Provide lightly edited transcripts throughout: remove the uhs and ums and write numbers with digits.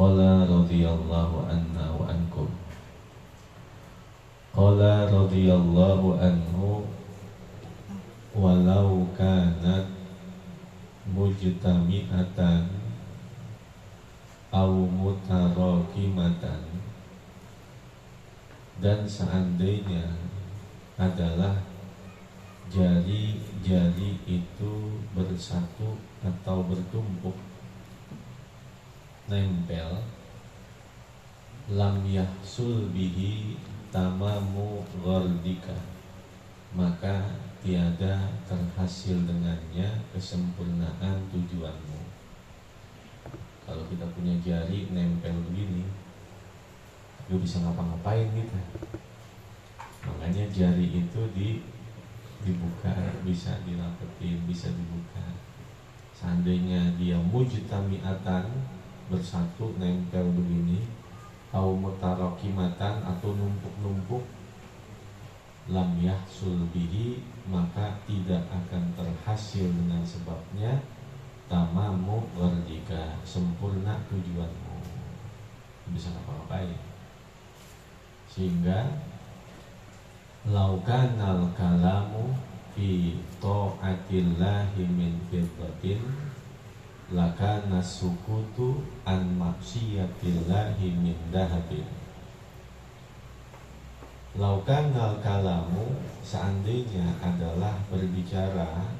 Qala radhiyallahu anna wa ankum. Qala radhiyallahu anhu walau kanat mujtami'atan aw mutarakimatan, dan seandainya adalah jari-jari itu bersatu atau bertumpuk, nempel, lam yahsul bihi tamamu ghardika, maka tiada terhasil dengannya kesempurnaan tujuanmu. Kalau kita punya jari nempel begini, gak bisa ngapa-ngapain kita. Makanya jari itu dibuka, bisa dirapetin, bisa dibuka. Seandainya dia mujtami'atan, bersatu nempel begini, au mutarakimatan, atau numpuk-numpuk, lam yahsul bihi, maka tidak akan terhasil dengan sebabnya tamamu ghardika, sempurna tujuanmu, bisa ngapa-ngapain. Sehingga laukanal kalamu fi ta'atillahi min fiddatin lakana sukutu an maksiyatillahi min dahabin. Laukanal kalamu, seandainya adalah berbicara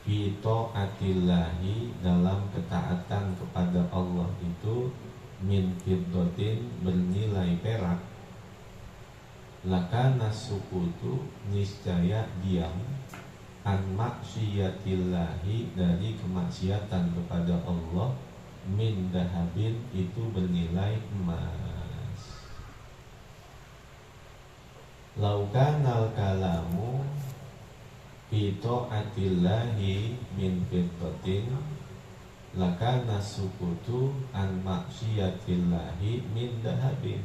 fi ta'atillahi, dalam ketaatan kepada Allah itu, min fiddatin, bernilai perak, lakana sukutu, niscaya diam, an maksiyatillahi, dari kemaksiatan kepada Allah, min dahabin, itu bernilai emas. Laukanal kalamu fi ta'atillahi min fiddatin lakana sukutu an maksiyatillahi min dahabin.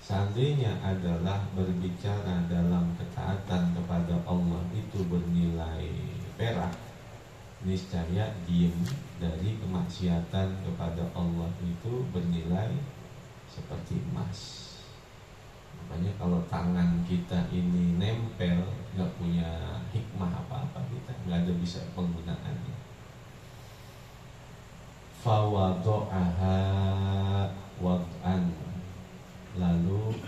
Seandainya adalah berbicara dalam ketaatan kepada Allah itu bernilai perak, niscaya diem dari kemaksiatan kepada Allah itu bernilai seperti emas. Makanya kalau tangan kita ini nempel, gak punya hikmah apa-apa, kita gak ada bisa penggunaannya. Fawado'aha wad'an, lalu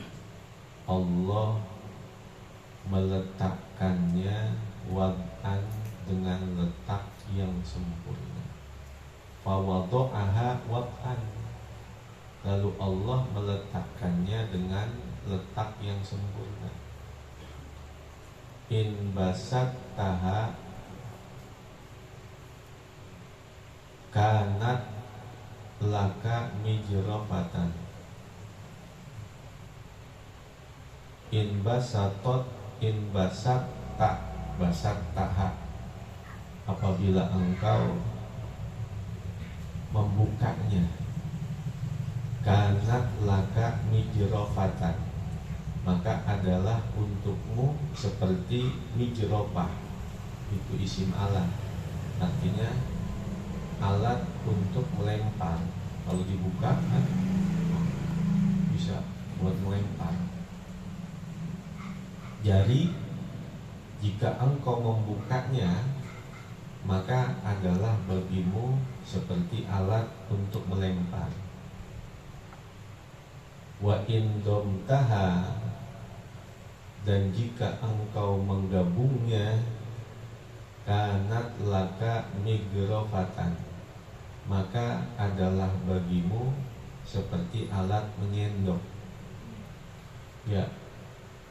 Allah meletakkannya wad'an, dengan letak yang sempurna. Fawado'aha wad'an, lalu Allah meletakkannya dengan letak yang sempurna. In basat taha kanat laka mijrofatan. In basatot, in basat tak, basat taha, apabila engkau membukanya, kanat laka mijrofatan, maka adalah untukmu seperti mijrofah. Itu isim alat, artinya alat untuk melempar. Kalau dibuka kan bisa buat melempar. Jari, jika engkau membukanya, maka adalah bagimu seperti alat untuk melempar. Wa in domtaha, dan jika engkau menggabungnya, kanat laka migrofatan, maka adalah bagimu seperti alat menyendok. Ya,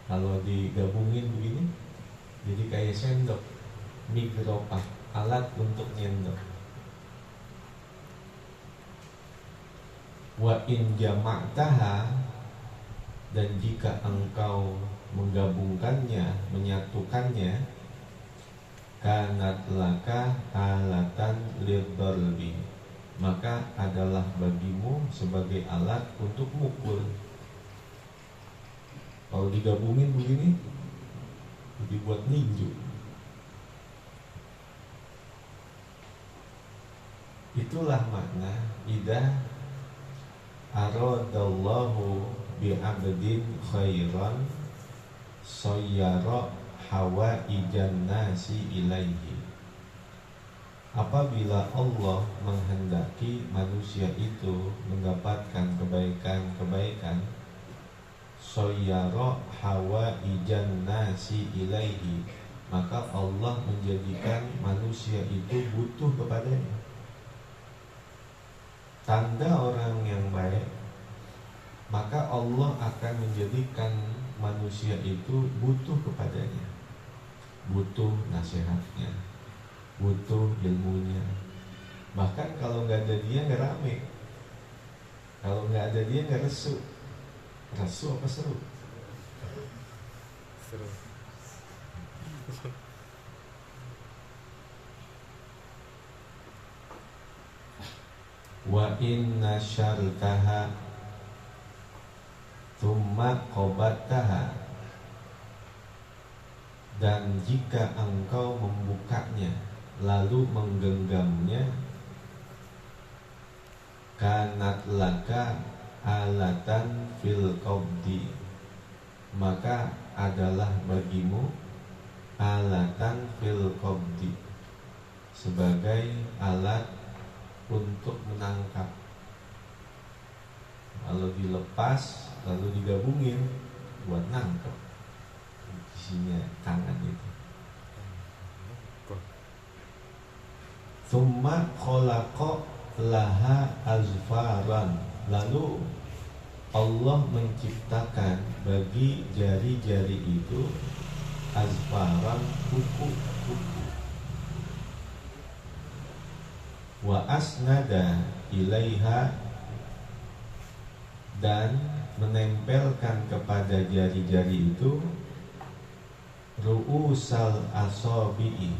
kalau digabungin begini, jadi kayak sendok. Migrofah, alat untuk nyendok. Wa in jama'taha, dan jika engkau menggabungkannya, menyatukannya, kanat laka halatan lidharbi, maka adalah bagimu sebagai alat untuk mukul. Kalau digabungin begini, dibuat ninju. Itulah makna idza aradallahu bi'abdin khairan sayyara hawaijan nasi ilaihi. Apabila Allah menghendaki manusia itu mendapatkan kebaikan-kebaikan, sayyara hawaijan nasi ilaihi, maka Allah menjadikan manusia itu butuh kepadanya. Tanda orang yang baik, maka Allah akan menjadikan manusia itu butuh kepadanya, butuh nasihatnya, butuh ilmunya. Bahkan kalau nggak ada dia nggak rame, kalau nggak ada dia nggak resu. Resu apa seru? Seru. Wa inna syartaha thumma qabattaha, dan jika engkau membukanya lalu menggenggamnya, kanat laka alatan fil qabdi, maka adalah bagimu alatan fil qabdi, sebagai alat untuk menangkap. Kalau dilepas lalu digabungin buat nangkep, isinya tangan itu. Tsumma khalaqa laha azfaran, lalu Allah menciptakan bagi jari-jari itu azfaran, kuku-kuku. Wa asnada ilaiha, dan menempelkan kepada jari-jari itu ru'usal asabi'i,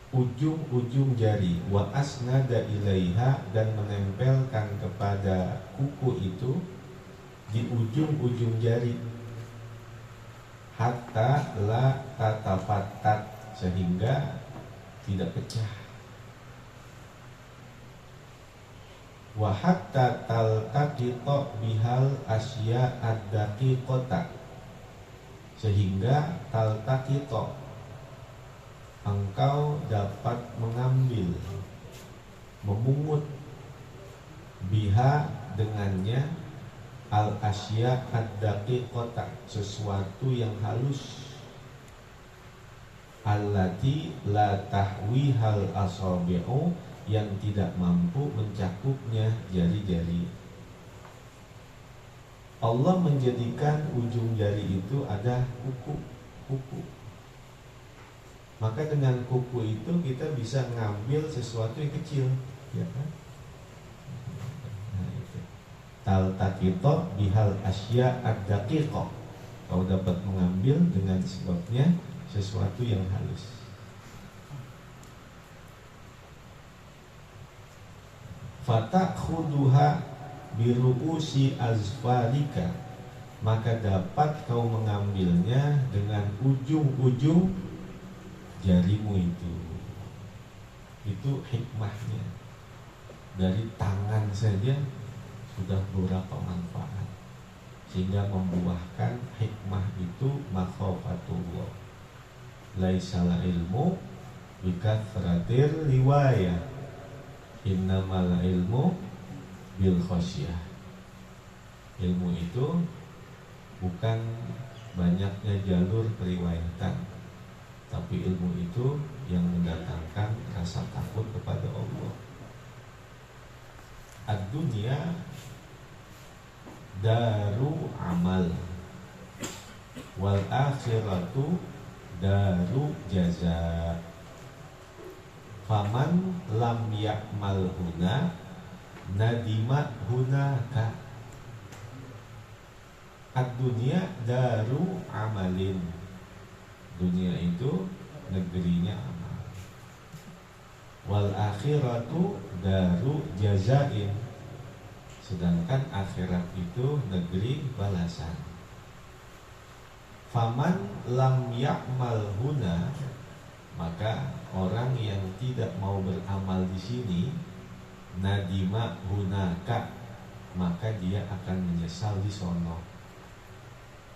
ujung-ujung jari. Wa asnada ilaiha, dan menempelkan kepada kuku itu di ujung-ujung jari, hatta la tatafattat, sehingga tidak pecah. Wa hatta taltaqita bihal asya ad-daqiqata, sehingga taltaqita, engkau dapat mengambil, memungut, biha, dengannya, al asya ad-daqiqata, sesuatu yang halus, allati la tahwihal asabi'u, yang tidak mampu mencakupnya jari-jari. Allah menjadikan ujung jari itu ada kuku. Maka dengan kuku itu kita bisa ngambil sesuatu yang kecil, ya kan? Nah, itu. Taltaqita bihal asya ad-daqiqah, kau dapat mengambil dengan sebabnya sesuatu yang halus. Fatakhuduha biru'usi azfarika, maka dapat kau mengambilnya dengan ujung-ujung jarimu itu. Itu hikmahnya. Dari tangan saja sudah beberapa manfaat, sehingga membuahkan hikmah itu makhafatullah. Laisal ilmu bikathratir riwayah, innamal ilmu bil khosyah. Ilmu itu bukan banyaknya jalur periwayatan, tapi ilmu itu yang mendatangkan rasa takut kepada Allah. Ad-dunya daru amal, wal akhiratu daru jaza. Faman lam ya'mal huna nadima hunaka. Ad-dunya daru amalin, dunia itu negerinya amal. Wal akhiratu daru jazain, sedangkan akhirat itu negeri balasan. Faman lam ya'mal huna, maka orang yang tidak mau beramal di sini, nadima hunaka, maka dia akan menyesal di sono.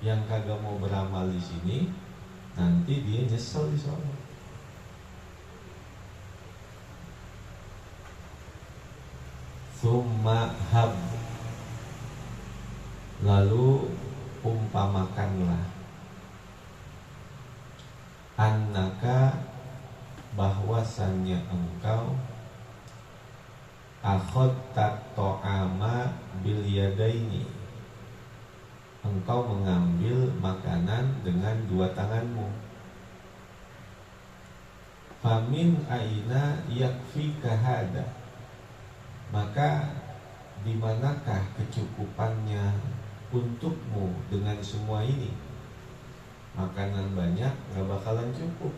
Yang kagak mau beramal di sini, nanti dia nyesel di sono. Summa hab, lalu umpamakanlah, annaka, bahwasannya engkau, akhadta ta'ama bil yadaini, engkau mengambil makanan dengan dua tanganmu. Famin aina yakfika hada, maka di manakah kecukupannya untukmu dengan semua ini? Makanan banyak gak bakalan cukup.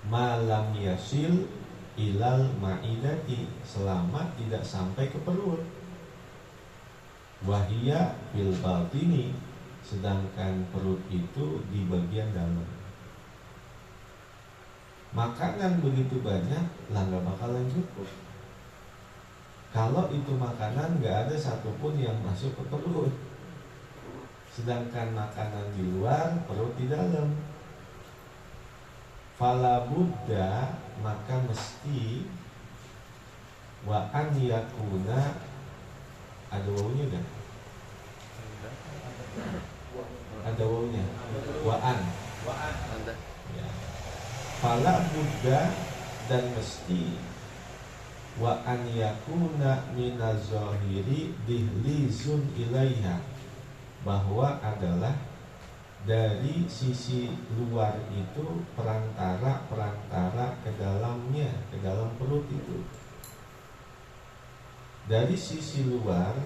Malam yasil ilal ma'idati, selama tidak sampai ke perut. Wahia fil batini, sedangkan perut itu di bagian dalam. Makanan begitu banyak lah gak bakalan cukup. Kalau itu makanan gak ada satupun yang masuk ke perut, sedangkan makanan di luar, perut di dalam. Fala buddha, maka mesti, wa an yakuna, ada wawunya kan? Ada wawunya. Wa an. Ya. Fala buddha, dan mesti, wa an yakuna minazahiri dihlizun ilaiha, bahwa adalah dari sisi luar itu perantara ke dalamnya, ke dalam perut itu. Dari sisi luar